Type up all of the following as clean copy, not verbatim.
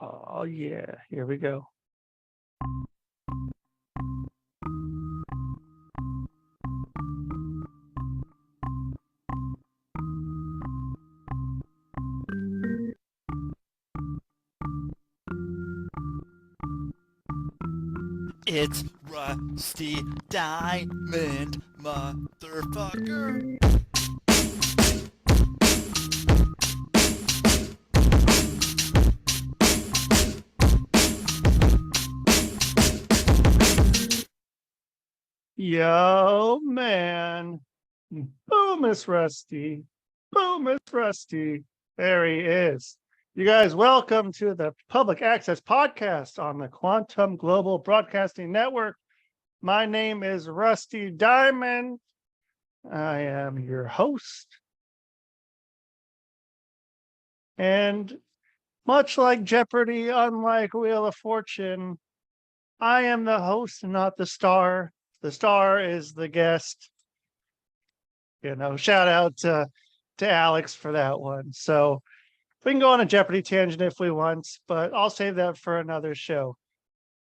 Oh, yeah. Here we go. It's Rusty Diamond, motherfucker. Yo, man. Boom, it's Rusty. Boom, it's Rusty. There he is. You guys, welcome to the Public Access Podcast on the Quantum Global Broadcasting Network. My name is Rusty Diamond. I am your host. And much like Jeopardy, unlike Wheel of Fortune, I am the host and not the star. The star is the guest. Shout out to Alex for that one. So we can go on a Jeopardy tangent if we want, but I'll save that for another show.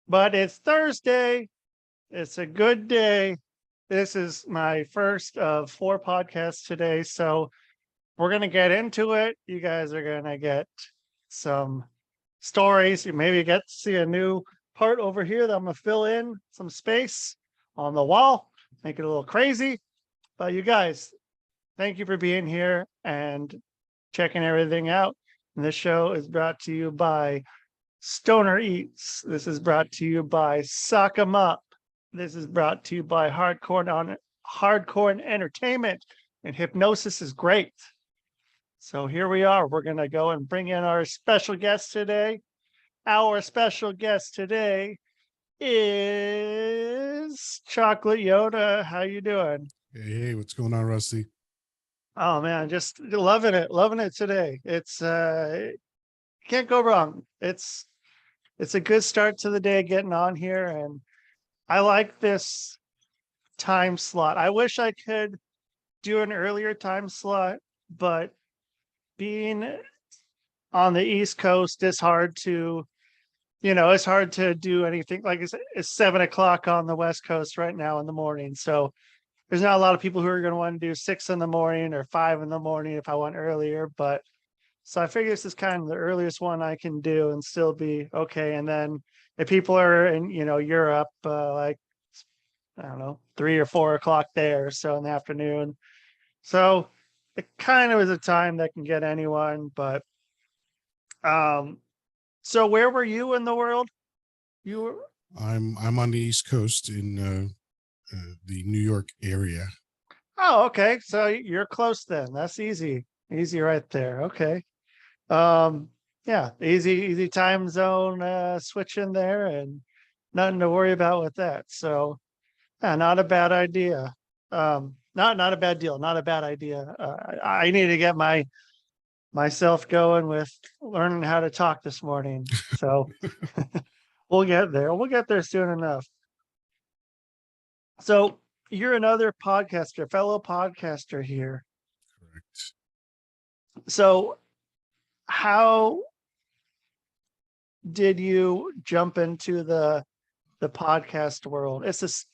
But it's Thursday. It's a good day. This is my first of 4 podcasts today. So we're going to get into it. You guys are going to get some stories. You maybe get to see a new part over here that I'm going to fill in some space on the wall, make it a little crazy. But you guys, thank you for being here and checking everything out. And this show is brought to you by Stoner Eats. This is brought to you by Sock 'em Up. This is brought to you by Hardcore Entertainment. And Hypnosis is great. So here we are. We're going to go and bring in our special guest today. Our special guest today is Chocolate Yoddah. How you doing? Hey, what's going on, Rusty? Oh man, just loving it today. It's can't go wrong. It's a good start to the day getting on here, and I like this time slot. I wish I could do an earlier time slot, but being on the East Coast, it's hard to do anything. Like it's 7 o'clock on the West Coast right now in the morning. So there's not a lot of people who are going to want to do 6 in the morning or 5 in the morning if I went earlier. But so I figure this is kind of the earliest one I can do and still be okay. And then if people are in, Europe, like, I don't know, 3 or 4 o'clock there. So in the afternoon. So it kind of is a time that can get anyone. But so where were you in the world? You were. I'm on the East Coast in the New York area. Oh, okay. So you're close then. That's easy right there. Okay. Yeah, easy time zone switch in there and nothing to worry about with that. So yeah, not a bad idea. Not a bad deal, not a bad idea. I need to get myself going with learning how to talk this morning. So we'll get there. We'll get there soon enough. So you're another podcaster, fellow podcaster here. Correct. So how did you jump into the podcast world? It's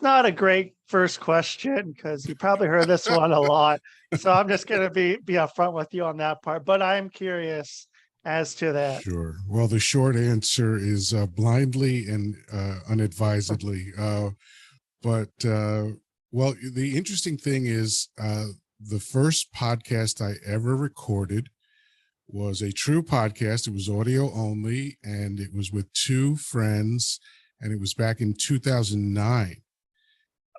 not a great first question because you probably heard this one a lot. So I'm just going to be upfront with you on that part, but I'm curious as to that. Sure. Well, the short answer is blindly and unadvisedly. But well, the interesting thing is the first podcast I ever recorded was a true podcast. It was audio only, and it was with 2 friends, and it was back in 2009.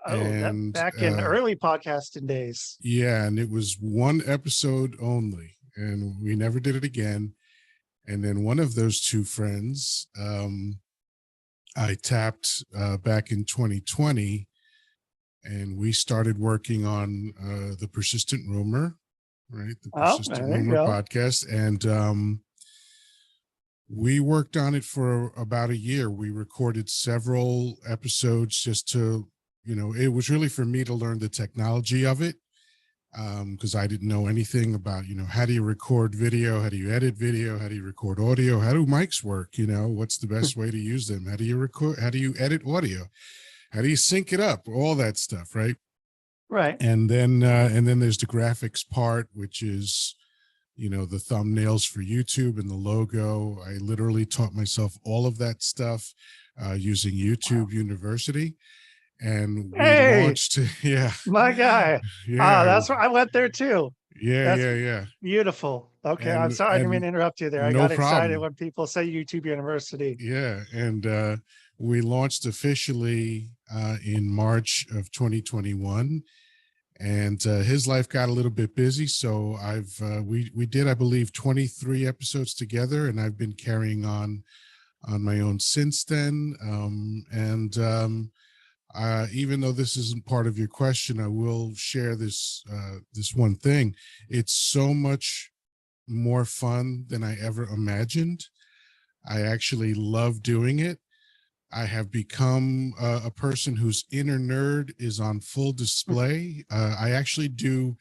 Oh, and back in early podcasting days. Yeah, and it was 1 episode only, and we never did it again. And then one of those 2 friends, I tapped back in 2020, and we started working on the Persistent Rumor, right? The Persistent Rumor podcast. And we worked on it for about a year. We recorded several episodes just to, it was really for me to learn the technology of it. because I didn't know anything about, how do you record video? How do you edit video? How do you record audio? How do mics work? What's the best way to use them? How do you record? How do you edit audio? How do you sync it up? All that stuff, right? Right. And then there's the graphics part, which is, the thumbnails for YouTube and the logo. I literally taught myself all of that stuff using YouTube University. And we Hey, launched, yeah, my guy. Ah, yeah, that's where I went there too. yeah, That's yeah. beautiful. Okay, I'm sorry, I didn't mean And to interrupt you there. I no got excited problem. when people say YouTube University. Yeah. And we launched officially in March of 2021. And his life got a little bit busy. So we did, I believe, 23 episodes together, and I've been carrying on my own since then. Even though this isn't part of your question, I will share this one thing. It's so much more fun than I ever imagined. I actually love doing it. I have become a person whose inner nerd is on full display. I actually do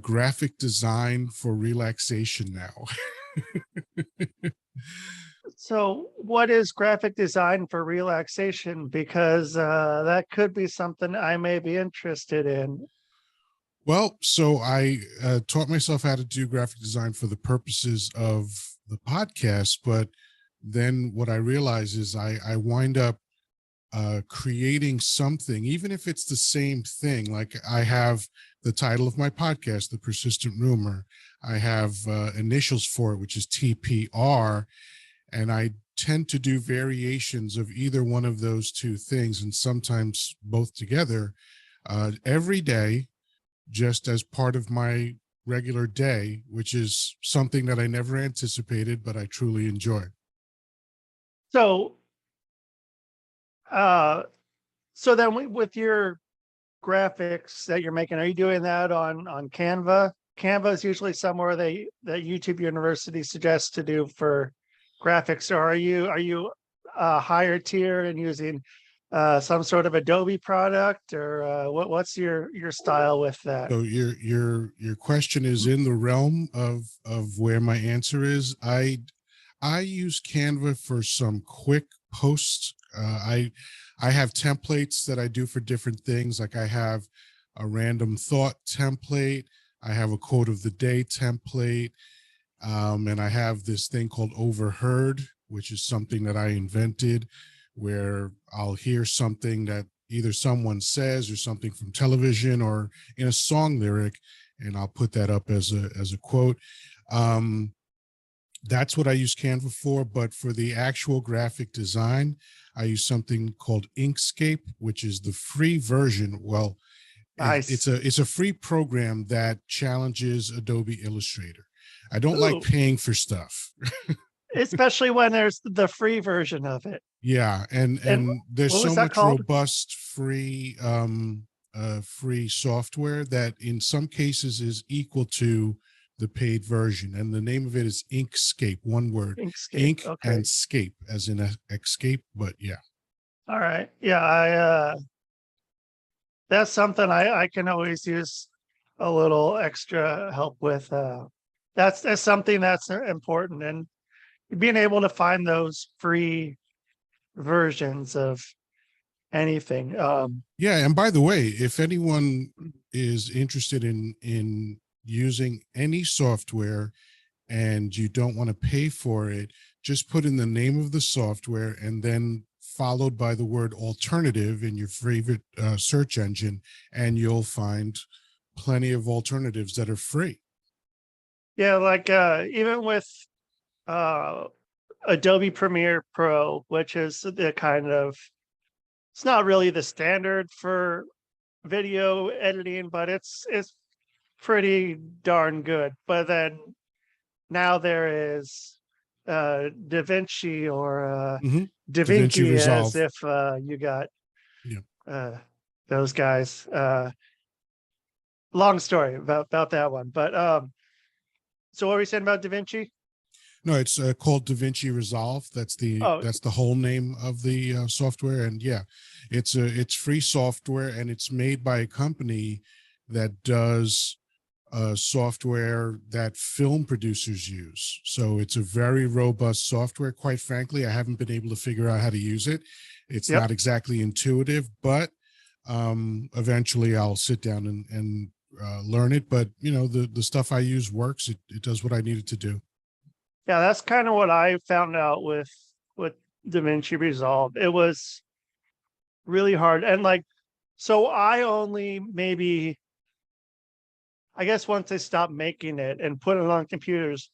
graphic design for relaxation now. So, what is graphic design for relaxation? Because that could be something I may be interested in. Well, so I taught myself how to do graphic design for the purposes of the podcast, but then what I realize is I wind up creating something, even if it's the same thing. Like I have the title of my podcast, The Persistent Rumor. I have initials for it, which is TPR. And I tend to do variations of either one of those two things, and sometimes both together, every day, just as part of my regular day, which is something that I never anticipated, but I truly enjoy. So, uh, so then with your graphics that you're making, are you doing that on Canva? Canva is usually somewhere that YouTube University suggests to do for graphics. Or are you higher tier and using some sort of Adobe product, or what's your style with that? So your question is in the realm of where my answer is. I use Canva for some quick posts. I have templates that I do for different things. Like I have a random thought template. I have a quote of the day template. And I have this thing called Overheard, which is something that I invented, where I'll hear something that either someone says or something from television or in a song lyric, and I'll put that up as a quote. That's what I use Canva for. But for the actual graphic design, I use something called Inkscape, which is the free version. Well, Nice. it's a free program that challenges Adobe Illustrator. I don't like Ooh, paying for stuff. especially when there's the free version of it. Yeah, and And there's what was so that much called? robust free software that in some cases is equal to the paid version. And the name of it is Inkscape, one word, Inkscape. ink Okay. and scape, as in escape. But yeah. All right. Yeah, I that's something I can always use a little extra help with. That's something that's important, and being able to find those free versions of anything. Yeah, and by the way, if anyone is interested in using any software and you don't want to pay for it, just put in the name of the software and then followed by the word alternative in your favorite search engine, and you'll find plenty of alternatives that are free. Yeah, like even with uh Adobe Premiere Pro, which is the kind of, it's not really the standard for video editing, but it's pretty darn good. But then now there is DaVinci or Mm-hmm. DaVinci DaVinci, as Resolve. if you got Yeah. those guys. Long story about that one. But so what were you saying about DaVinci? No, it's called DaVinci Resolve. That's Oh, the whole name of the software. And yeah, it's free software, and it's made by a company that does software that film producers use. So it's a very robust software. Quite frankly, I haven't been able to figure out how to use it. It's Yep. not exactly intuitive, but eventually I'll sit down and learn it. But the stuff I use works. It does what I need it to do. Yeah, that's kind of what I found out with DaVinci Resolve. It was really hard. And like, so I only maybe, I guess once they stopped making it and put it on computers,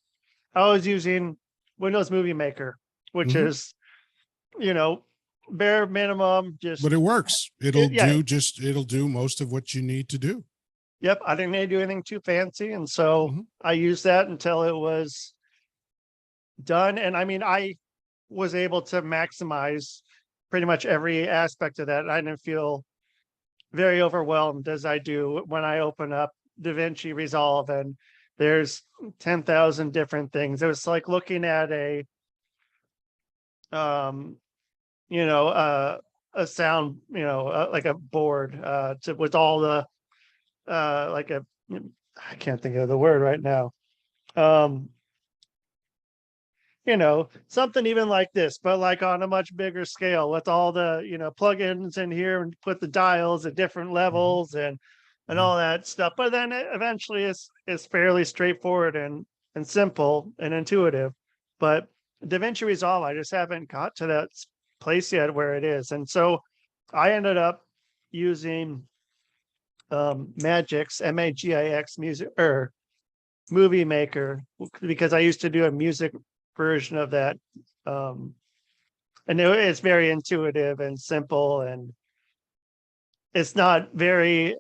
I was using Windows Movie Maker, which Mhm. is, bare minimum, just, But it works. yeah, It'll do most of what you need to do. yep. I didn't need to do anything too fancy. And so Mhm. I used that until it was done. And I mean, I was able to maximize pretty much every aspect of that. I didn't feel very overwhelmed as I do when I open up DaVinci Resolve and there's 10,000 different things. It was like looking at um, a sound, like a board, with all the, like I can't think of the word right now. Um, something even like this, but like on a much bigger scale with all the, plugins in here and put the dials at different Mhm. levels and Yeah. all that stuff. But then eventually it's fairly straightforward and simple and intuitive. But DaVinci Resolve, I just haven't got to that place yet where it is. And so I ended up using Magix, Magix music or movie maker, because I used to do a music version of that. Um, and it's very intuitive and simple, and it's not very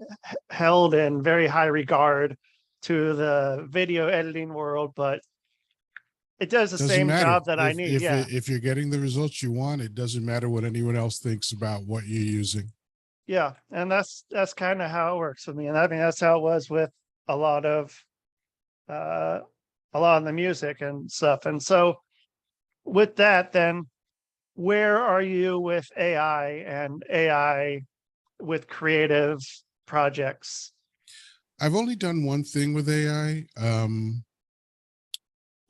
held in very high regard to the video editing world, but it does the Doesn't same matter job that I need. Yeah. if you're getting the results you want. It doesn't matter what anyone else thinks about what you're using. Yeah. And that's kind of how it works with me. And I think that's how it was with a lot of uh the music and stuff. And so with that, then where are you with AI and AI with creative projects? I've only done one thing with AI.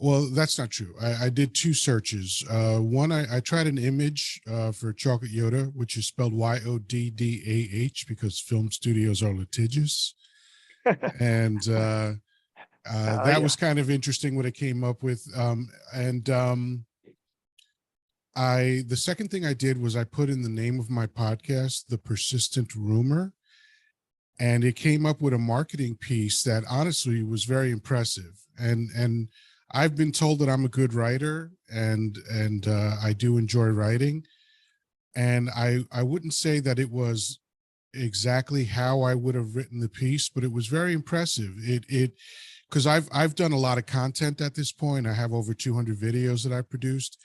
Well, that's not true. I did two searches. One, I tried an image for Chocolate Yoddah, which is spelled Yoddah, because film studios are litigious. And that Yeah. was kind of interesting what it came up with. The second thing I did was I put in the name of my podcast, The Persistent Rumor, and it came up with a marketing piece that honestly was very impressive. And I've been told that I'm a good writer, and I do enjoy writing. And I wouldn't say that it was exactly how I would have written the piece, but it was very impressive. It because I've done a lot of content at this point. I have over 200 videos that I produced,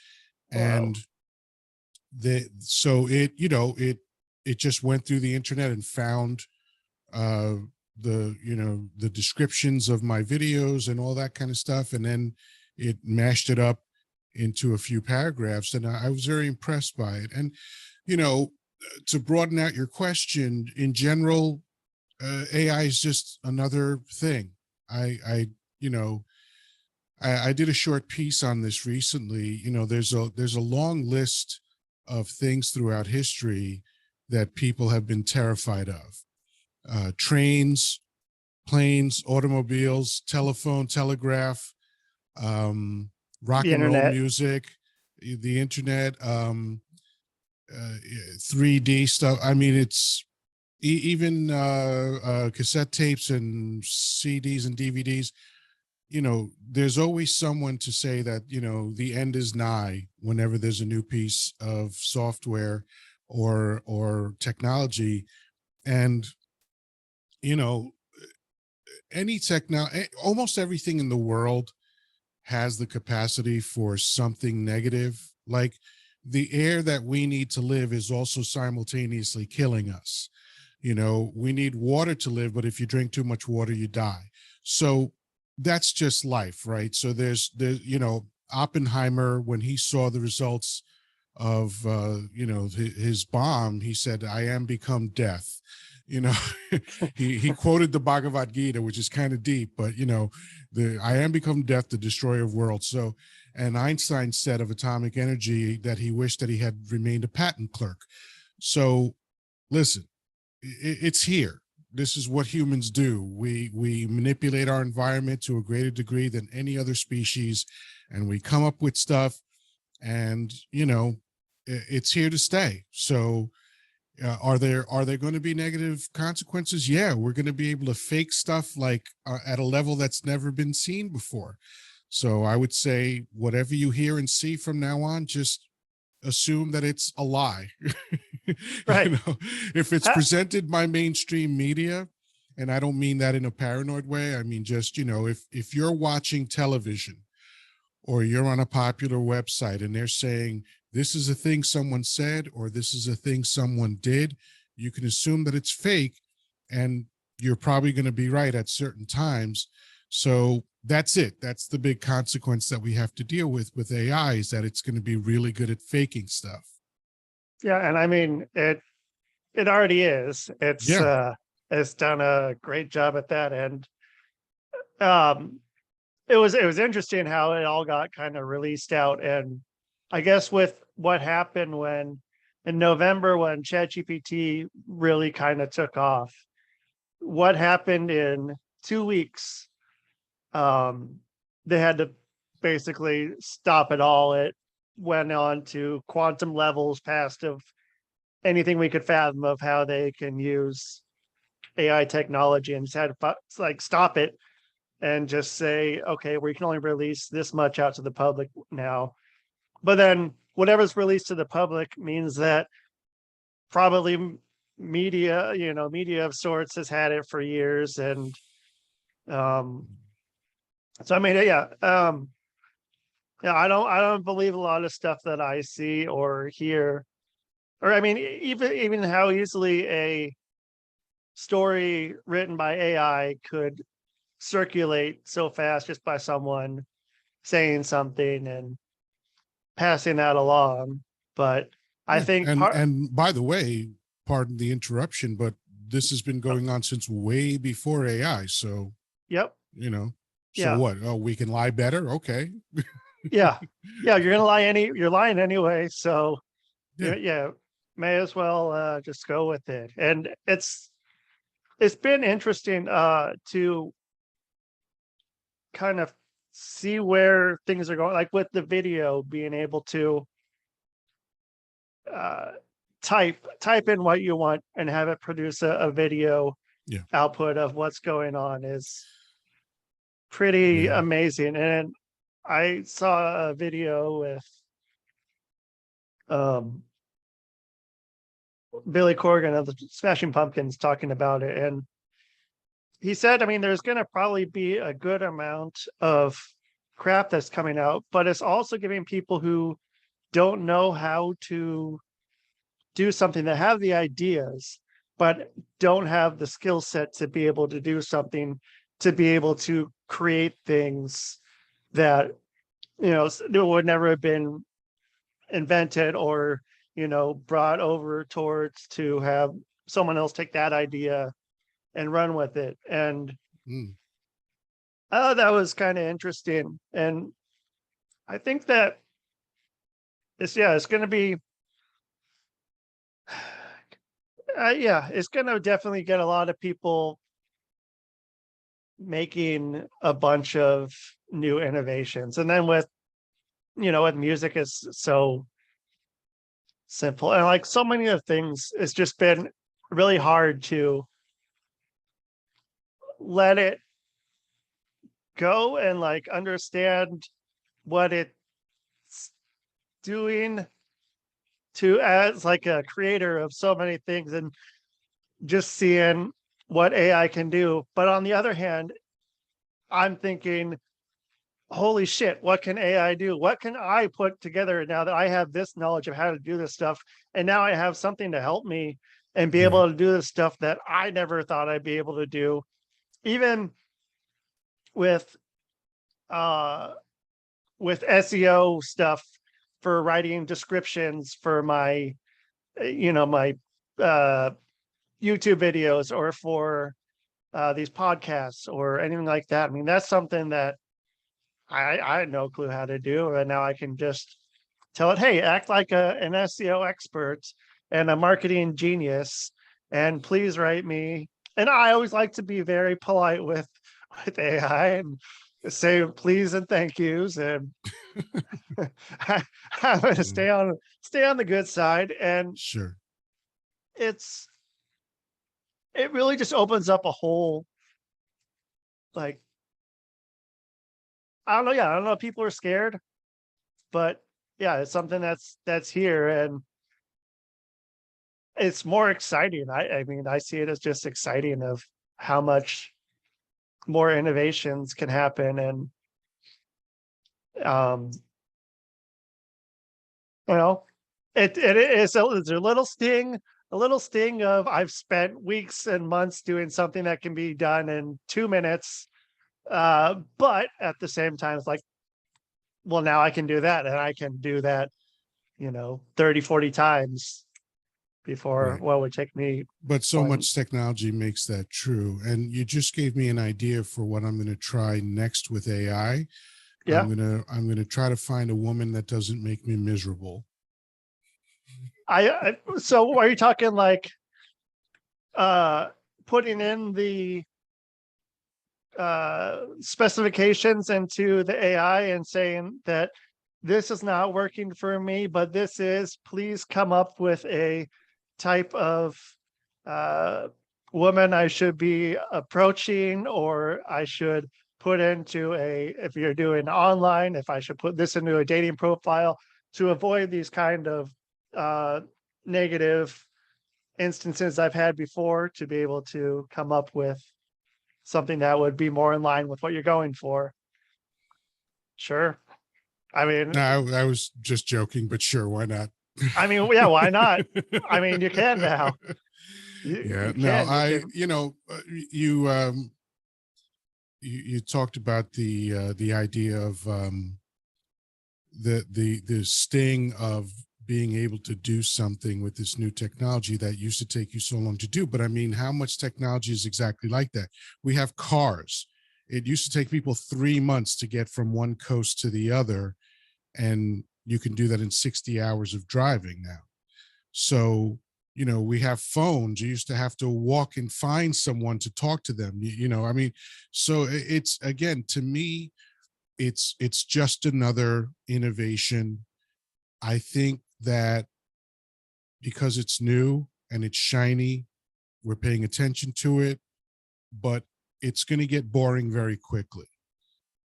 Wow. and so it just went through the internet and found uh the descriptions of my videos and all that kind of stuff, and then it mashed it up into a few paragraphs, and I was very impressed by it. And to broaden out your question, in general, AI is just another thing. I you know I did a short piece on this recently. There's a long list of things throughout history that people have been terrified of: trains, planes, automobiles, telephone, telegraph, rock The and roll internet. music, the internet, 3D stuff. I mean, it's even cassette tapes and CDs and DVDs. There's always someone to say that, the end is nigh whenever there's a new piece of software or technology. And, you know, almost everything in the world has the capacity for something negative. Like, the air that we need to live is also simultaneously killing us. We need water to live, but if you drink too much water, you die. So that's just life, right? So Oppenheimer, when he saw the results of his bomb, he said, "I am become death." you know, he quoted the Bhagavad Gita, which is kind of deep, but you know, I am become death, the destroyer of worlds. So, and Einstein said of atomic energy that he wished that he had remained a patent clerk. So listen, it's here. This is what humans do. We manipulate our environment to a greater degree than any other species, and we come up with stuff, and you know, it's here to stay. So are there going to be negative consequences? Yeah, we're going to be able to fake stuff like at a level that's never been seen before. So I would say whatever you hear and see from now on, just assume that it's a lie. Right. You know, if it's presented by mainstream media, and I don't mean that in a paranoid way, I mean just, you know, if you're watching television or you're on a popular website and they're saying this is a thing someone said or this is a thing someone did, you can assume that it's fake, and you're probably going to be right at certain times. So that's it. That's the big consequence that we have to deal with AI, is that it's going to be really good at faking stuff. Yeah, and I mean it already is. It's done a great job at that. And it was interesting how it all got kind of released out. And I guess with what happened when in November, when ChatGPT really kind of took off, what happened in 2 weeks, they had to basically stop it all. It went on to quantum levels past of anything we could fathom of how they can use AI technology, and just had to like stop it and just say, okay, we can only release this much out to the public now. But then whatever's released to the public means that probably media, you know, media of sorts has had it for years. And so I mean, yeah, yeah, I don't believe a lot of stuff that I see or hear, or I mean, even how easily a story written by AI could circulate so fast just by someone saying something and passing that along. But I Yeah. think And by the way, pardon the interruption, but this has been going on since way before AI. So, yep, you know, so yeah, what? Oh, we can lie better. Okay. yeah, yeah. You're lying anyway. So Yeah. yeah, may as well just go with it. And it's been interesting to kind of see where things are going, like with the video being able to uh type in what you want and have it produce a video Yeah. output of what's going on is pretty Yeah. amazing. And I saw a video with um Billy Corgan of the Smashing Pumpkins talking about it, and he said, I mean, there's going to probably be a good amount of crap that's coming out, but it's also giving people who don't know how to do something, that have the ideas, but don't have the skill set to be able to do something, to be able to create things that, you know, would never have been invented or, you know, brought over towards to have someone else take that idea and run with it. And Mm. that was kind of interesting. And I think that it's going to be, yeah, it's going to definitely get a lot of people making a bunch of new innovations. And then with, you know, with music is so simple, and like so many of things, it's just been really hard to let it go and like understand what it's doing to, as like a creator of so many things, and just seeing what AI can do. But on the other hand, I'm thinking, holy shit, what can AI do? What can I put together now that I have this knowledge of how to do this stuff? And now I have something to help me and be Right. able to do the stuff that I never thought I'd be able to do. Even with SEO stuff, for writing descriptions for my, you know, my YouTube videos or for these podcasts or anything like that. I mean, that's something that I had no clue how to do. And now I can just tell it, hey, act like an SEO expert and a marketing genius. And please write me. And I always like to be very polite with AI and say please and thank yous. And I'm going to stay on the good side. And Sure. it really just opens up a whole, like, I don't know. Yeah, I don't know if people are scared, but yeah, it's something that's here and it's more exciting. I mean, I see it as just exciting of how much more innovations can happen. And um, you know, it's a little sting of I've spent weeks and months doing something that can be done in 2 minutes. But at the same time, it's like, well, now I can do that and I can do that, 30, 40 times before Right. what would take me. But so one- much technology makes that true. And you just gave me an idea for what I'm going to try next with AI. Yeah. I'm gonna try to find a woman that doesn't make me miserable. So are you talking like putting in the specifications into the AI and saying that this is not working for me, but this is, please come up with a type of woman I should be approaching, or I should put into if you're doing online, if I should put this into a dating profile to avoid these kind of negative instances I've had before, to be able to come up with something that would be more in line with what you're going for. Sure. I mean, No, I was just joking, but sure, why not? yeah, why not? I mean, you can now. You talked about the idea of the sting of being able to do something with this new technology that used to take you so long to do. But I mean, how much technology is exactly like that? We have cars. It used to take people 3 months to get from one coast to the other, and you can do that in 60 hours of driving now. So, we have phones. You used to have to walk and find someone to talk to them. I mean, so it's, again, to me, it's just another innovation. I think that because it's new and it's shiny, we're paying attention to it, but it's going to get boring very quickly.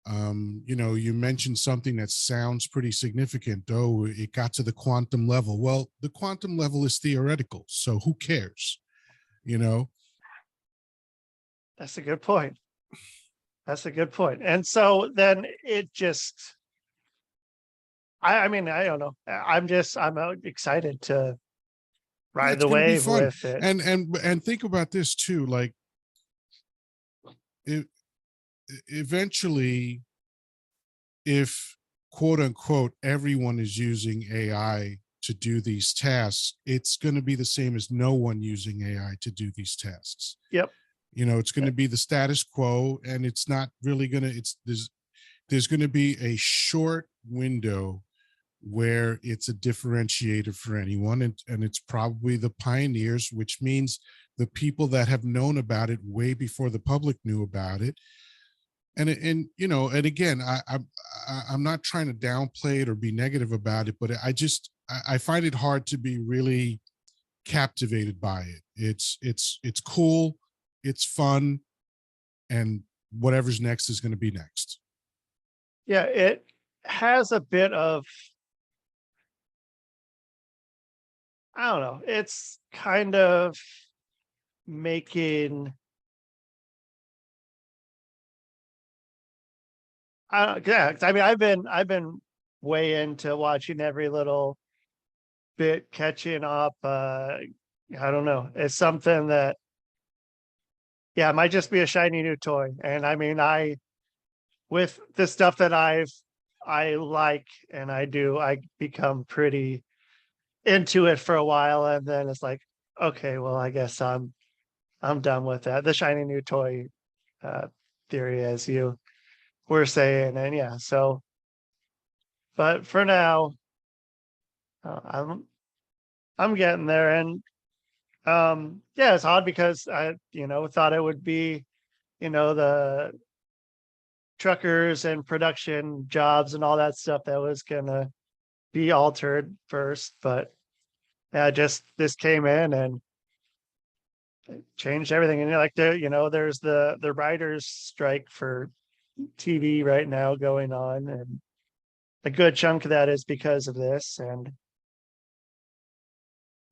You mentioned something that sounds pretty significant. Oh, it got to the quantum level. Well, the quantum level is theoretical, so who cares? That's a good point. And so then it just, I mean, I don't know. I'm excited to ride It's the going to be wave fun. with it. And think about this too, like eventually, if quote unquote everyone is using AI to do these tasks, it's going to be the same as no one using AI to do these tasks. Yep. It's going to be the status quo, and it's not really going to, there's going to be a short window where it's a differentiator for anyone. And it's probably the pioneers, which means the people that have known about it way before the public knew about it. And again, I'm not trying to downplay it or be negative about it, but I find it hard to be really captivated by it. It's cool, it's fun, and whatever's next is going to be next. Yeah, it has a bit of, I don't know, it's kind of making, yeah, I mean, I've been way into watching every little bit, catching up. I don't know. It's something that, yeah, it might just be a shiny new toy. And I mean, with the stuff that I like and I become pretty into it for a while, and then it's like, okay, well, I guess I'm I'm done with that. The shiny new toy uh, theory, as you were saying, and yeah. So, but for now, I'm getting there, and yeah, it's odd because I thought it would be the truckers and production jobs and all that stuff that was gonna be altered first, but yeah, just this came in and changed everything. And like there's the writers' strike for TV right now going on, and a good chunk of that is because of this. And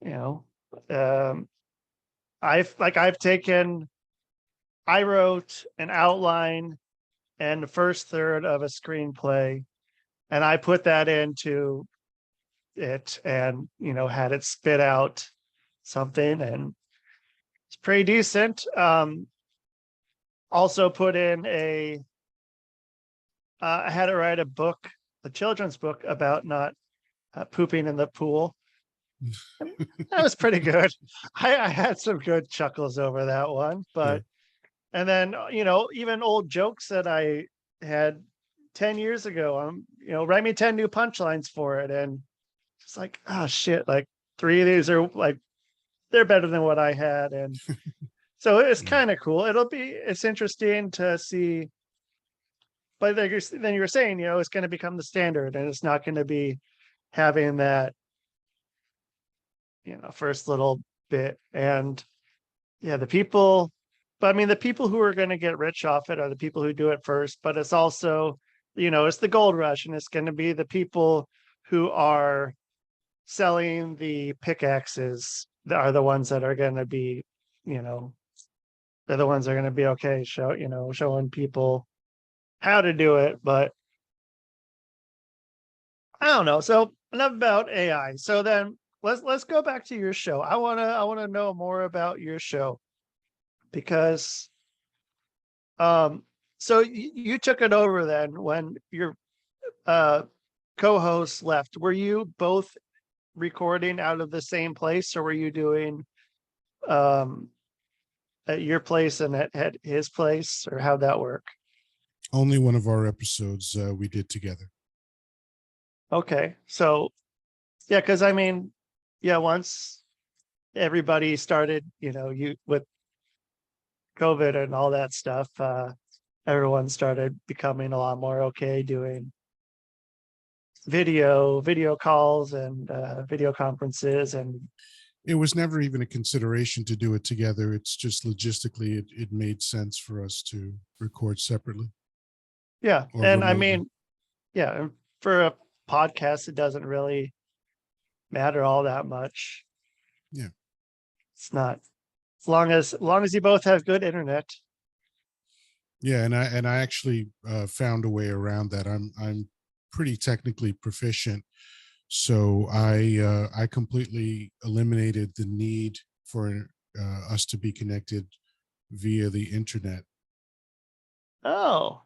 you know, um, I've taken, I wrote an outline and the first third of a screenplay, and I put that into it, and had it spit out something, and it's pretty decent. Also put in I had to write a book, a children's book about not pooping in the pool. That was pretty good. I had some good chuckles over that one, but and then even old jokes that I had 10 years ago, write me 10 new punchlines for it, and it's like, oh shit, like 3 of these are like they're better than what I had, and so it's kind of cool. It's interesting to see. But then you were saying, it's going to become the standard, and it's not going to be having that, first little bit. And yeah, but I mean, the people who are going to get rich off it are the people who do it first. But it's also, it's the gold rush, and it's going to be the people who are selling the pickaxes that are the ones that are going to be, they're the ones that are going to be okay, showing people how to do it. But I don't know. So enough about AI. So then let's go back to your show. I wanna know more about your show, because so you took it over then when your uh co-hosts left. Were you both recording out of the same place, or were you doing um at your place and at his place, or how'd that work? Only one of our episodes we did together. Okay. So yeah, because I mean, yeah, once everybody started, you with COVID and all that stuff, everyone started becoming a lot more okay doing video calls and video conferences. And It was never even a consideration to do it together. It's just logistically, it made sense for us to record separately yeah, or and I remotely. mean, yeah, and for a podcast, it doesn't really matter all that much. Yeah. It's not, as long as you both have good internet. Yeah, and I actually found a way around that. I'm pretty technically proficient, so I completely eliminated the need for us to be connected via the internet. Oh,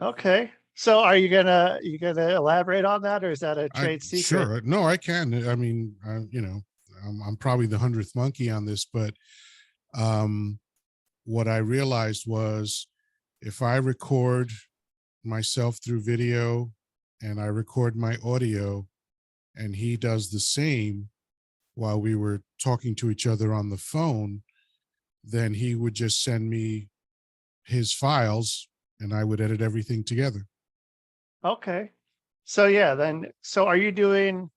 okay. So are you gonna elaborate on that, or is that a I trade secret? sure no, I can. I mean, I'm probably the 100th monkey on this, but um, what I realized was if I record myself through video and I record my audio and he does the same while we were talking to each other on the phone, then he would just send me his files and I would edit everything together. Okay. So yeah, so are you doing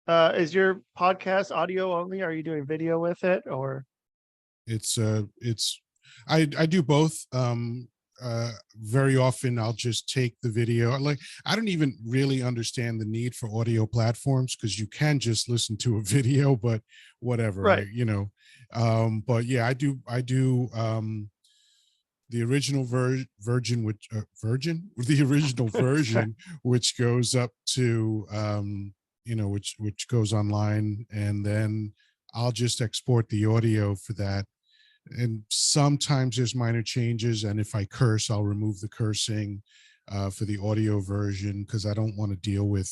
is your podcast audio only? Are you doing video with it, or It's I do both. Very often I'll just take the video. Like I don't even really understand the need for audio platforms because you can just listen to a video, but whatever. right? But yeah, I do the original virgin, which the original version, which goes up to which goes online, and then I'll just export the audio for that. And sometimes there's minor changes, and if I curse, I'll remove the cursing for the audio version because I don't want to deal with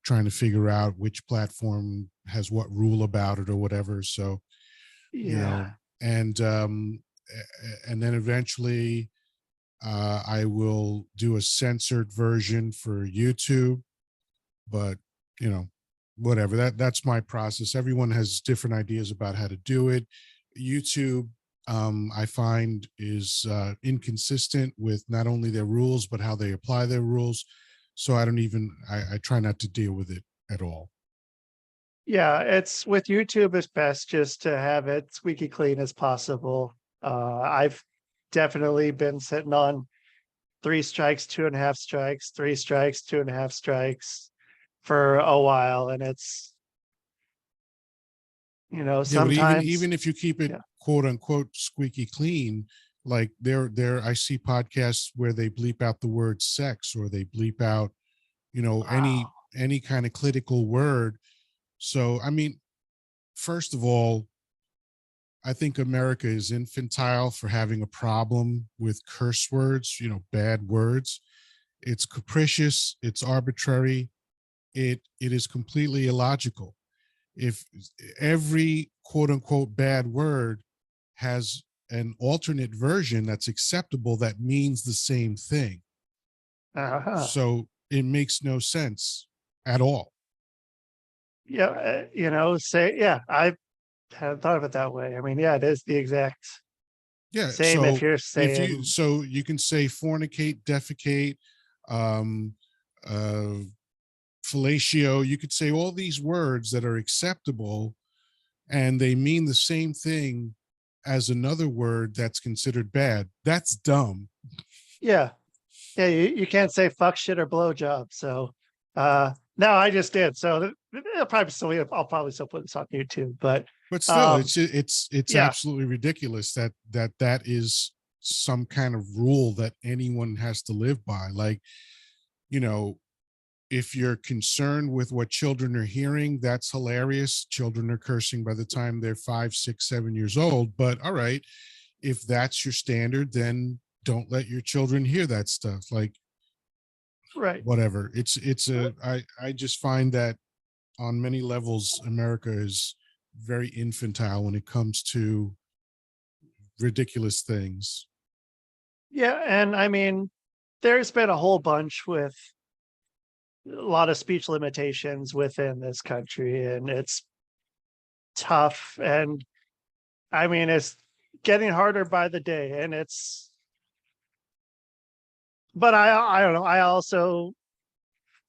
trying to figure out which platform has what rule about it or whatever. So Yeah. And then eventually I will do a censored version for YouTube, but whatever, that's my process. Everyone has different ideas about how to do it. YouTube, I find, is inconsistent with not only their rules but how they apply their rules. So I try not to deal with it at all. Yeah, it's with YouTube, it's best just to have it squeaky clean as possible. I've definitely been sitting on 3 strikes, 2.5 strikes, 3 strikes, 2.5 strikes for a while, and it's Yeah, but even sometimes. if you keep it Yeah. quote unquote squeaky clean, like there I see podcasts where they bleep out the word sex, or they bleep out, Wow. any kind of critical word. So I mean, first of all, I think America is infantile for having a problem with curse words, bad words. It's capricious, it's arbitrary, it is completely illogical. If every quote unquote bad word has an alternate version that's acceptable that means the same thing, Uh-huh. so it makes no sense at all. Yeah, say, yeah, I hadn't thought of it that way. I mean, yeah, it is the exact Yeah, same if so you're if you saying. so you can say fornicate, defecate, um uh fellatio, you could say all these words that are acceptable and they mean the same thing as another word that's considered bad. That's dumb. Yeah, yeah, you can't say fuck, shit, or blowjob. So, no, I just did. So I'll probably still put this on YouTube, but But still, um, it's yeah, absolutely ridiculous that is some kind of rule that anyone has to live by. Like, you know, if you're concerned with what children are hearing, that's hilarious. Children are cursing by the time they're 5, 6, 7 years old. But all right, if that's your standard, then don't let your children hear that stuff. Like, right. whatever. I just find that on many levels, America is very infantile when it comes to ridiculous things. Yeah, and I mean, there's been a whole bunch with a lot of speech limitations within this country, and it's tough. And I mean, it's getting harder by the day, and but I don't know. I also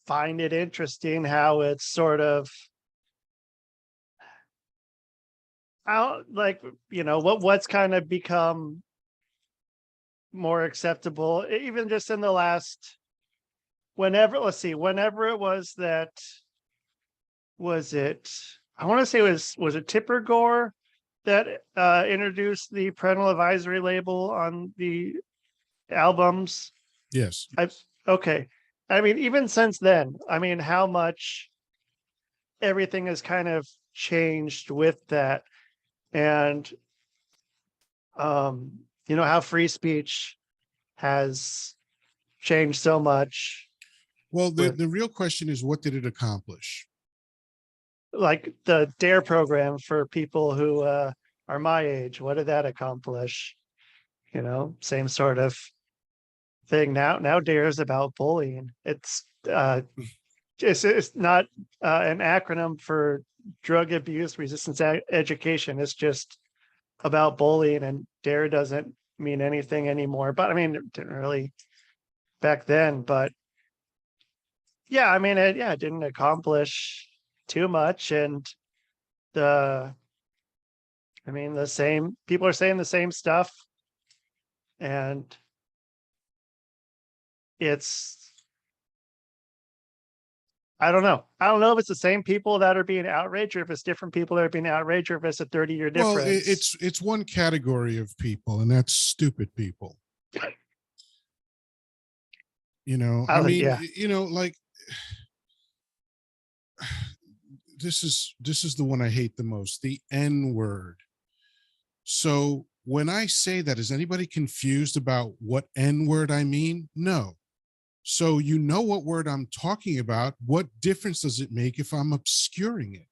find it interesting how it's sort of out, like, what's kind of become more acceptable, even just in the last, whenever it was that, was it, I want to say was it Tipper Gore that introduced the parental advisory label on the albums? Yes. I Okay. I mean, even since then, I mean, how much everything has kind of changed with that. And how free speech has changed so much Well, with, the real question is, what did it accomplish? like, the DARE program for people who are my age. What did that accomplish? Same sort of thing. Now DARE is about bullying. It's not an acronym for drug abuse resistance education. It's just about bullying, and DARE doesn't mean anything anymore. But I mean, it didn't really back then. But yeah, I mean, it didn't accomplish too much. And the I mean, the same people are saying the same stuff, and it's I don't know. I don't know if it's the same people that are being outraged, or if it's different people that are being outraged, or if it's a 30-year Well, difference. it's one category of people, and that's stupid people. I mean, Yeah. like, this is the one I hate the most, the N word. So when I say that, is anybody confused about what N word I mean? No. So you know what word I'm talking about. What difference does it make if I'm obscuring it?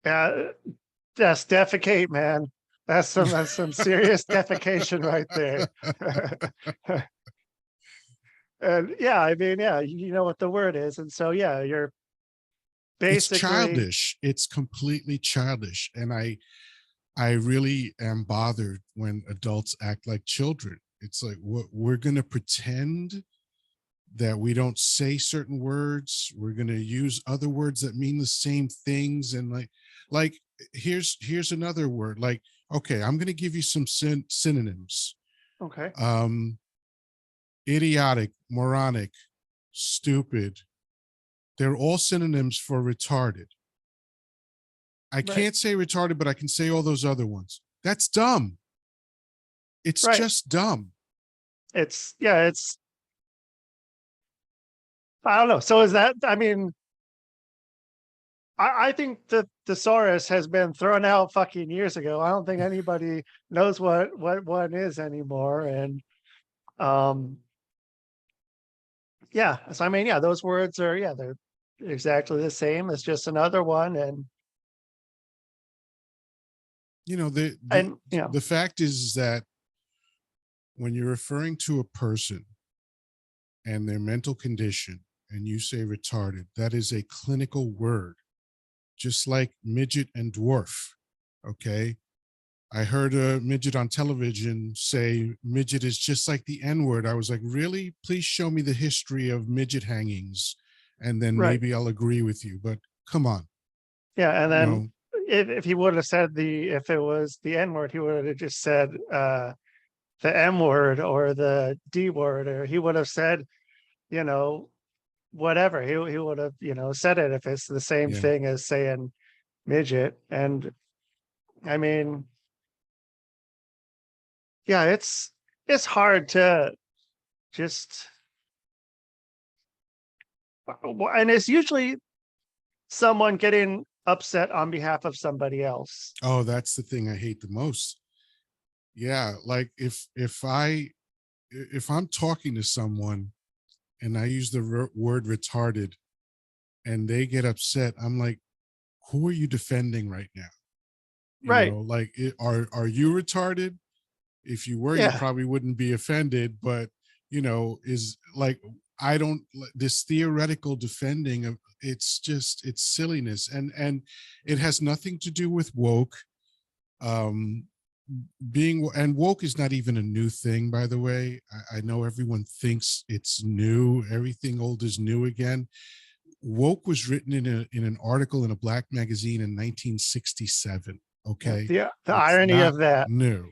Yeah, that's defecate, man. That's some serious defecation right there. And yeah, I mean, yeah, you know what the word is. And so yeah, you're It's basically childish. It's completely childish. And I really am bothered when adults act like children. It's like we're going to pretend that we don't say certain words. We're going to use other words that mean the same things. And like here's another word. Like, okay, I'm going to give you some synonyms. okay. Um, idiotic, moronic, stupid. They're all synonyms for retarded. I Right. can't say retarded, but I can say all those other ones. That's dumb. It's Right. just dumb. It's yeah, it's I don't know. So is that I mean, I think the thesaurus has been thrown out fucking years ago. I don't think anybody knows what one is anymore. And um yeah, so I mean, yeah, those words are yeah, they're exactly the same. It's just another one. You know, And you know, the fact is that when you're referring to a person and their mental condition and you say retarded, that is a clinical word, just like midget and dwarf. Okay. I heard a midget on television say midget is just like the N word. I was like, really? Please show me the history of midget hangings and then right. maybe I'll agree with you. But come on, Yeah, and you then know, if he would have said if it was the N word, he would have just said the M word or the D word, or he would have said, you know, whatever. He would have, you know, said it if it's the same yeah. thing as saying midget. And I mean, yeah, it's hard to just and it's usually someone getting upset on behalf of somebody else. Oh, that's the thing I hate the most. Yeah. Like if I'm talking to someone and I use the word retarded and they get upset, I'm like, who are you defending right now? You Right. know, like are you retarded? If you were, you Yeah. probably wouldn't be offended, but you know, is like I don't this theoretical defending of it's just it's silliness and it has nothing to do with woke. Um being and woke is not even a new thing, by the way. I know everyone thinks it's new, everything old is new again. Woke was written in an article in a black magazine in 1967. Yeah. Okay, The it's irony not of that. new.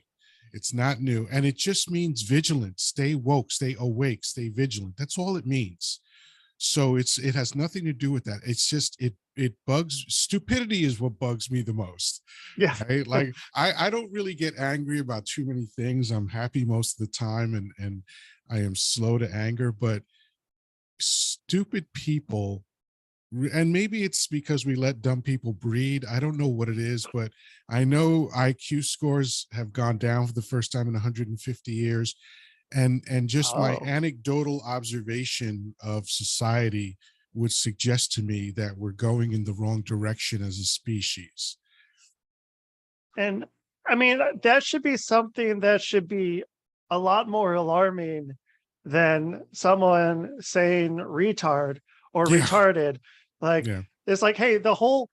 It's not new, and it just means vigilant. Stay woke, stay awake, stay vigilant. That's all it means. So it has nothing to do with that. It's just it bugs. Stupidity is what bugs me the most. Yeah. Right? Like I don't really get angry about too many things. I'm happy most of the time, and I am slow to anger. But stupid people, and maybe it's because we let dumb people breed. I don't know what it is, but I know IQ scores have gone down for the first time in 150 years. And just my Oh. anecdotal observation of society would suggest to me that we're going in the wrong direction as a species. And I mean, that should be something that should be a lot more alarming than someone saying retard or Yeah, retarded. Like yeah, it's like, hey, the whole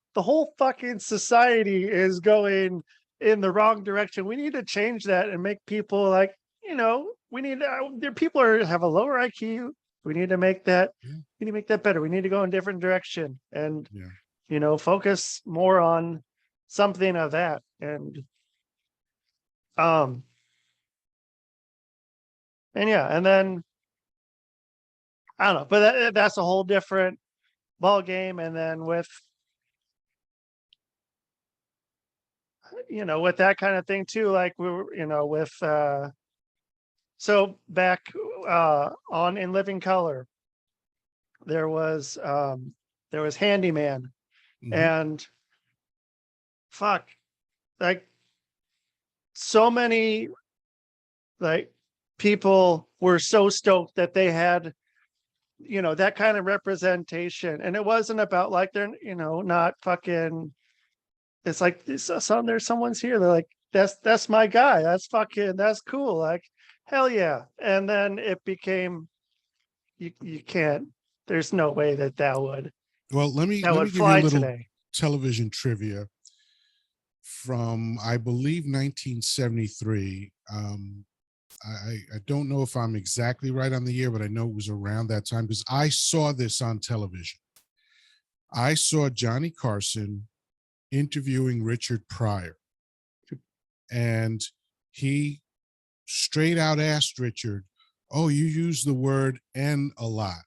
fucking society is going in the wrong direction. We need to change that and make people like, you know, we need there people are have a lower IQ. We need to make that yeah, we need to make that better. We need to go in a different direction and yeah. you know, focus more on something of that. Um, and yeah, and then I don't know, but that's a whole different ball game. And then with you know, with that kind of thing too, like we were, you know, with so back on In Living Color, there was there was Handyman Hmm. and fuck, like so many like people were so stoked that they had you know that kind of representation and it wasn't about like they're you know not fucking it's like there's someone's here. They're like, that's my guy. That's cool. Like, hell yeah. And then it became you can't. There's no way that would Well, let me give you a fly little today. television trivia from, I believe, 1973. I don't know if I'm exactly right on the year, but I know it was around that time because I saw this on television. I saw Johnny Carson interviewing Richard Pryor, and he straight out asked Richard, "Oh, you use the word 'n' a lot."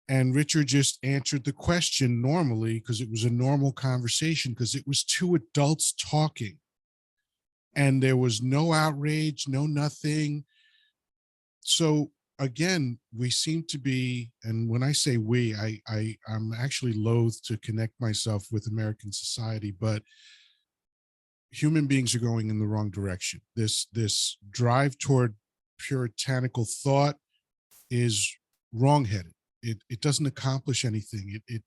And Richard just answered the question normally because it was a normal conversation because it was two adults talking. And there was no outrage, no nothing. So again, we seem to be, and when I say we, I'm actually loath to connect myself with American society, but human beings are going in the wrong direction. This drive toward puritanical thought is wrongheaded. It doesn't accomplish anything. It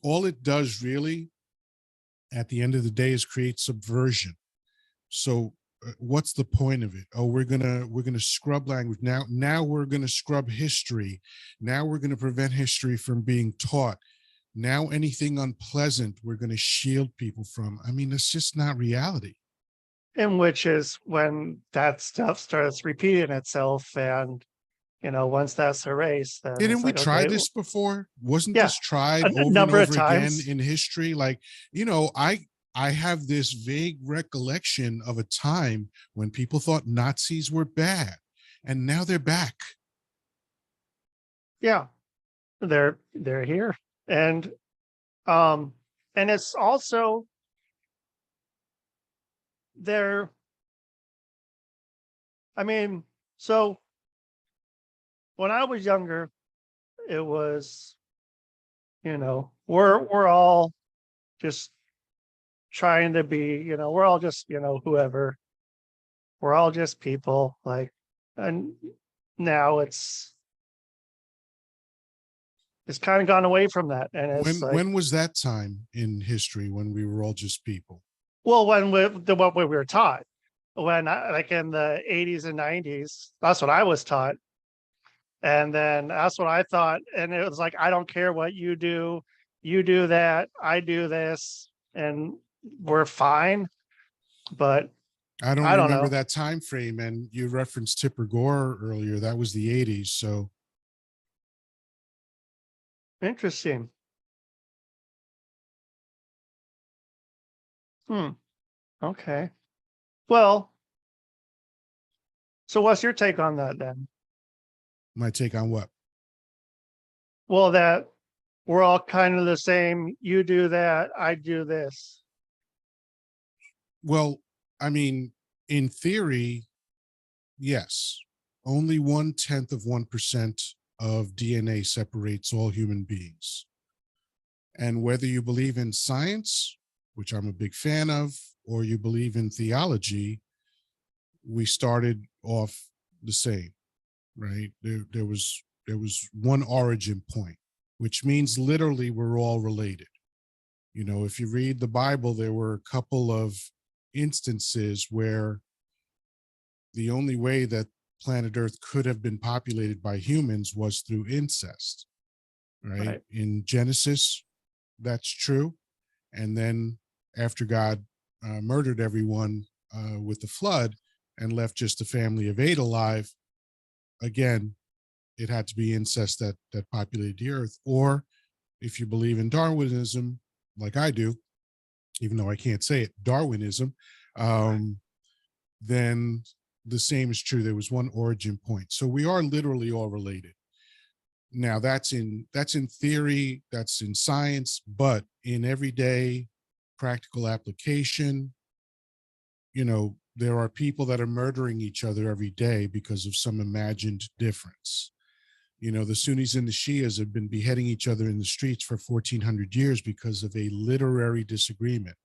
all it does really at the end of the day is create subversion. So what's the point of it? Oh, we're gonna scrub language now we're gonna scrub history. Now we're gonna prevent history from being taught. Now anything unpleasant we're gonna shield people from. I mean, it's just not reality. In which is when that stuff starts repeating itself, and once that's erased, then Didn't it's we like, try okay, this before? Wasn't yeah, this tried a over and number of over again times. in history? Like, I have this vague recollection of a time when people thought Nazis were bad, and now they're back. Yeah, they're here, and um, and it's also they're. I mean, so when I was younger, it was, we're all just trying to be, we're all just, whoever. We're all just people, like, and now it's kind of gone away from that, and it's like, When was that time in history when we were all just people? well, when what we were taught, like in the 80s and 90s, that's what I was taught. And then that's what I thought. And it was like, I don't care what you do that, I do this, and we're fine. But I don't I don't remember know. that time frame. And you referenced Tipper Gore earlier. That was the 80s. So Interesting. Hmm. Okay. Well, so what's your take on that then? my take on what? Well, that we're all kind of the same. You do that, I do this. Well, I mean, in theory, yes. Only 0.1% of DNA separates all human beings. And whether you believe in science, which I'm a big fan of, or you believe in theology, we started off the same, right? There was one origin point, which means literally we're all related. If you read the Bible, there were a couple of instances where the only way that planet Earth could have been populated by humans was through incest, right? Right. In Genesis, that's true. And then after God murdered everyone with the flood and left just the family of 8 alive, again, it had to be incest that populated the earth. Or if you believe in Darwinism, like I do, even though I can't say it, Darwinism, then the same is true. There was one origin point. So we are literally all related. Now that's in theory, that's in science, but in everyday practical application, there are people that are murdering each other every day because of some imagined difference. The Sunnis and the Shias have been beheading each other in the streets for 1400 years because of a literary disagreement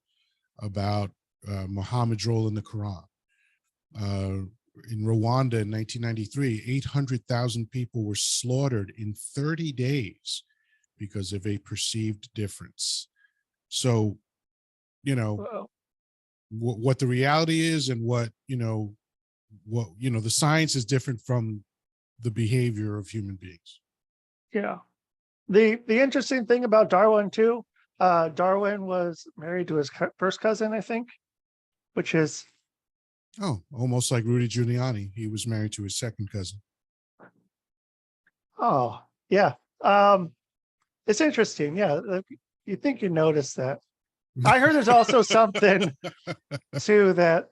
about Muhammad's role in the Quran. In Rwanda in 1993, 800,000 people were slaughtered in 30 days because of a perceived difference. So, Well, what the reality is and what the science is different from the behavior of human beings. yeah. The interesting thing about Darwin too, Darwin was married to his first cousin, I think, which is Oh, almost like Rudy Giuliani. He was married to his second cousin. oh yeah. It's interesting. Yeah, you think you notice that. I heard there's also something too that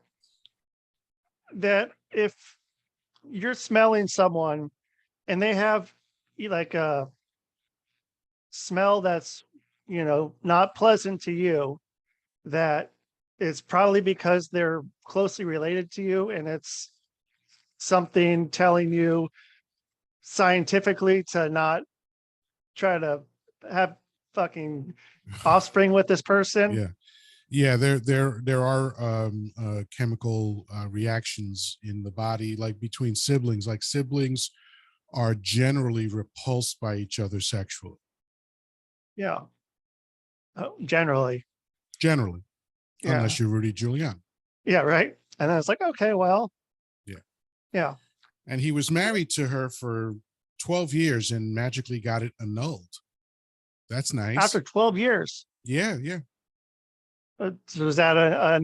if you're smelling someone and they have like a smell that's not pleasant to you, that it's probably because they're closely related to you, and it's something telling you scientifically to not try to have fucking offspring with this person. Yeah, there are chemical reactions in the body, like between siblings. Like siblings are generally repulsed by each other sexually. Yeah. Generally. Generally, Yeah. unless you're Rudy Giuliani. Yeah, right. And I was like, okay, well. Yeah. Yeah. And he was married to her for 12 years and magically got it annulled. That's nice. After 12 years. Yeah. So was that a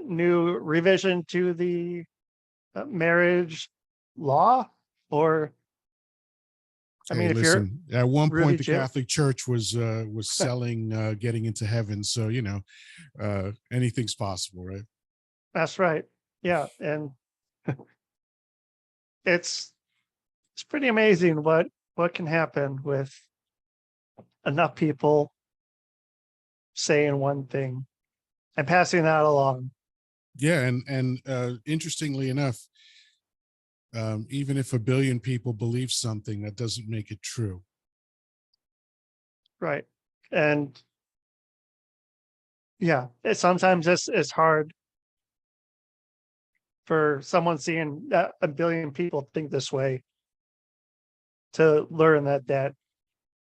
new revision to the marriage law? Or I mean, if listen, at one Rudy point the Gill- Catholic Church was selling getting into heaven, so anything's possible, right? That's right. Yeah, and it's pretty amazing what can happen with enough people saying one thing and passing that along. Yeah, and interestingly enough, even if 1 billion people believe something, that doesn't make it true. Right. And yeah, sometimes it's hard for someone seeing that 1 billion people think this way to learn that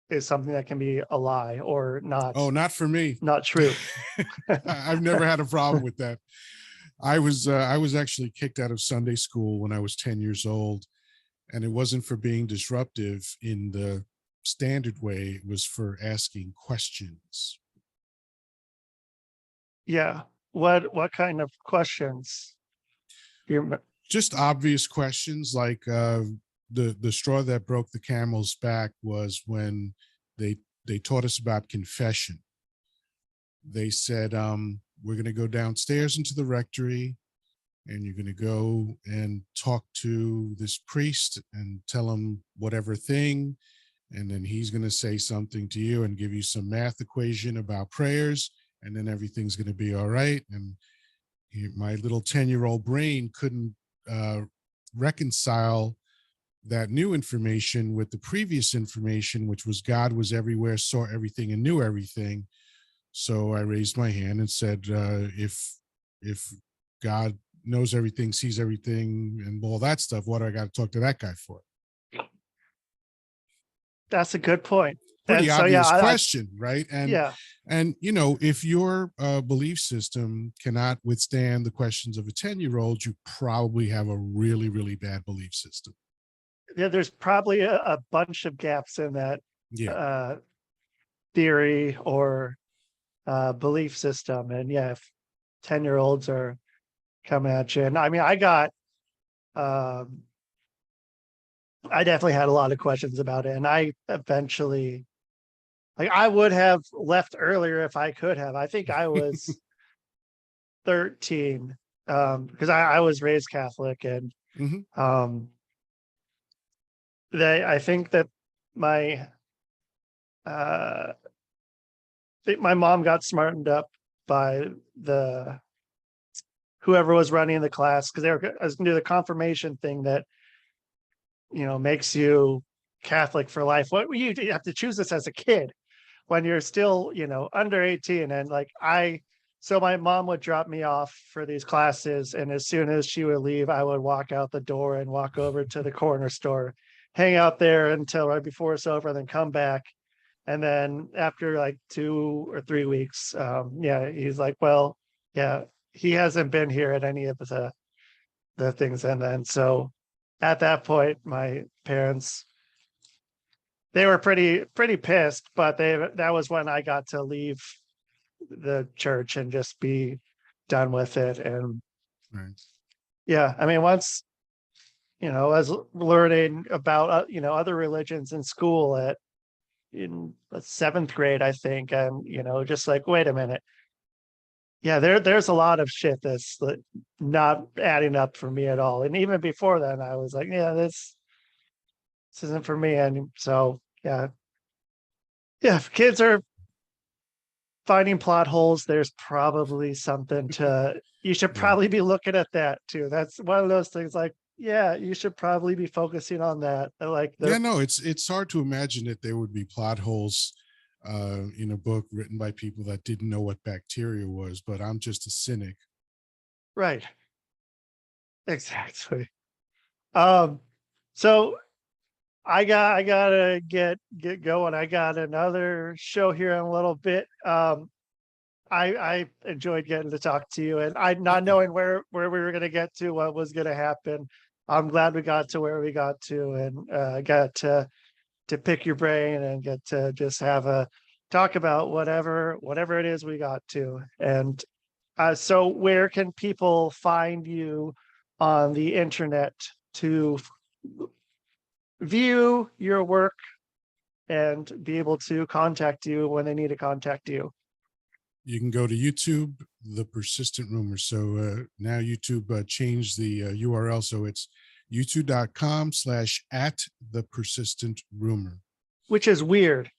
is something that can be a lie or not. Oh, not for me. Not true. I've never had a problem with that. I was actually kicked out of Sunday school when I was 10 years old, and it wasn't for being disruptive in the standard way. It was for asking questions. Yeah. What kind of questions? Just obvious questions, like the straw that broke the camel's back was when they taught us about confession. They said, we're going to go downstairs into the rectory, and you're going to go and talk to this priest and tell him whatever thing, and then he's going to say something to you and give you some math equation about prayers, and then everything's going to be all right. And my little 10-year-old brain couldn't reconcile that new information with the previous information, which was God was everywhere, saw everything, and knew everything. So I raised my hand and said, if God knows everything, sees everything, and all that stuff, what do I got to talk to that guy for? That's a good point. Pretty obvious question, right? And yeah. And if your belief system cannot withstand the questions of a 10-year-old, you probably have a really, really bad belief system. Yeah, there's probably a bunch of gaps in that theory or belief system. And yeah, if 10-year-olds are coming at you, and I mean, I definitely had a lot of questions about it, and I eventually, like, I would have left earlier if I could have. I think I was 13, because I was raised Catholic, and I think that my mom got smartened up by whoever was running the class, because I was gonna do the confirmation thing that makes you Catholic for life. What you have to choose this as a kid when you're still under 18, and so my mom would drop me off for these classes, and as soon as she would leave, I would walk out the door and walk over to the corner store, hang out there until right before it's over, and then come back And then after like 2 or 3 weeks, yeah, he's like, well, yeah, he hasn't been here at any of the things. And then so at that point, my parents, they were pretty pissed, but that was when I got to leave the church and just be done with it. And Right. yeah, I mean, once, I was learning about, other religions in school in the 7th grade, I think. And, just like, wait a minute. Yeah, there's a lot of shit that's like not adding up for me at all. And even before then, I was like, yeah, this isn't for me. And so, yeah. Yeah, if kids are finding plot holes, there's probably something you should Yeah. probably be looking at that too. That's one of those things like, yeah, you should probably be focusing on that. Like Yeah, no, it's hard to imagine that there would be plot holes in a book written by people that didn't know what bacteria was, but I'm just a cynic. right. Exactly. Um, so I gotta get going. I got another show here in a little bit. I enjoyed getting to talk to you, and I not knowing where we were gonna get to, what was gonna happen. I'm glad we got to where we got to, and got to pick your brain and get to just have a talk about whatever it is we got to. And so where can people find you on the internet to view your work and be able to contact you when they need to contact you? You can go to YouTube, The Persistent Rumor. So now YouTube changed the URL. So it's youtube.com/at the persistent rumor. Which is weird.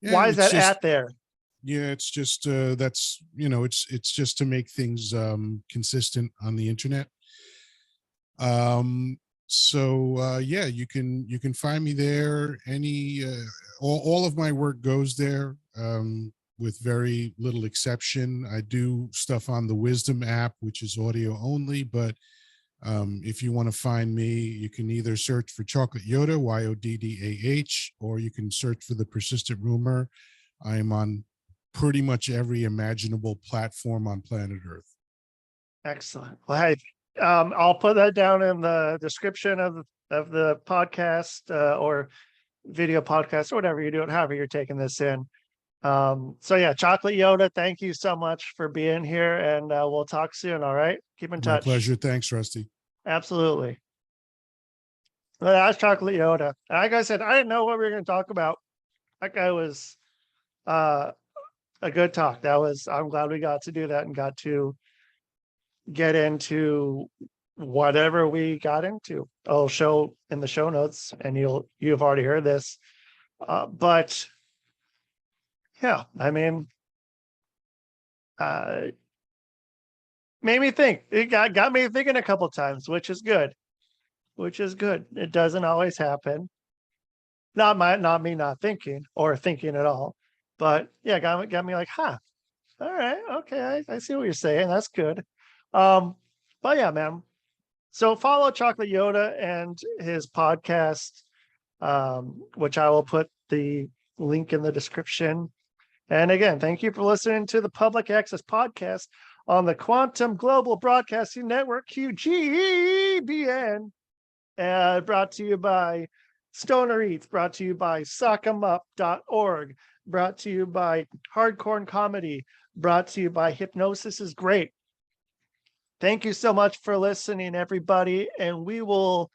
Yeah, Why is it's that just, at there? yeah, it's just that's, it's just to make things consistent on the internet. So yeah, you can find me there. All of my work goes there, with very little exception. I do stuff on the Wisdom app, which is audio only, but if you want to find me, you can either search for Chocolate Yoddah, Yoddah, or you can search for The Persistent Rumor. I am on pretty much every imaginable platform on planet Earth. Excellent. Well, hey, I'll put that down in the description of the podcast, or video podcast, or whatever you're doing, however you're taking this in. So yeah, Chocolate Yoddah, thank you so much for being here, and we'll talk soon. All right, keep in My touch. pleasure. Thanks, Rusty. Absolutely. Well, that's Chocolate Yoddah. Like I said, I didn't know what we were going to talk about. That guy was a good talk. I'm glad we got to do that and got to get into whatever we got into. I'll show in the show notes, and you've already heard this. But yeah, I mean, made me think. It got me thinking a couple times, which is good. It doesn't always happen. Not me not thinking or thinking at all, but yeah, got me like, huh. All right, okay, I see what you're saying. That's good. But yeah, man. So follow Chocolate Yoddah and his podcast, which I will put the link in the description. And again, thank you for listening to the Public Access Podcast on the Quantum Global Broadcasting Network, QGBN, brought to you by Stoner Eats, brought to you by Sock'emUp.org, brought to you by Hardcore Comedy, brought to you by Hypnosis is Great. Thank you so much for listening, everybody, and we will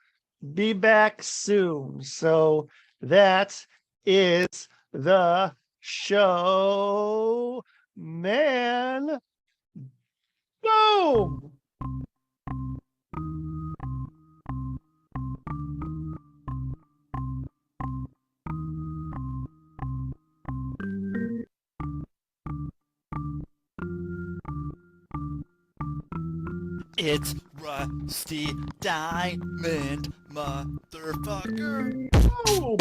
be back soon. So that is the show, man. Boom. It's Rusty Diamond, motherfucker. Boom.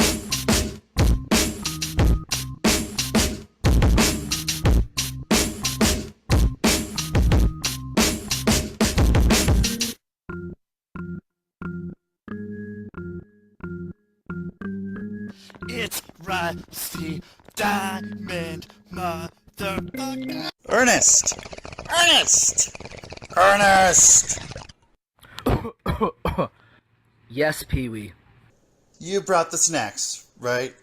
It's Rusty diamond motherfucker. Ernest! Ernest! Ernest! Yes, Pee-wee. You brought the snacks, right?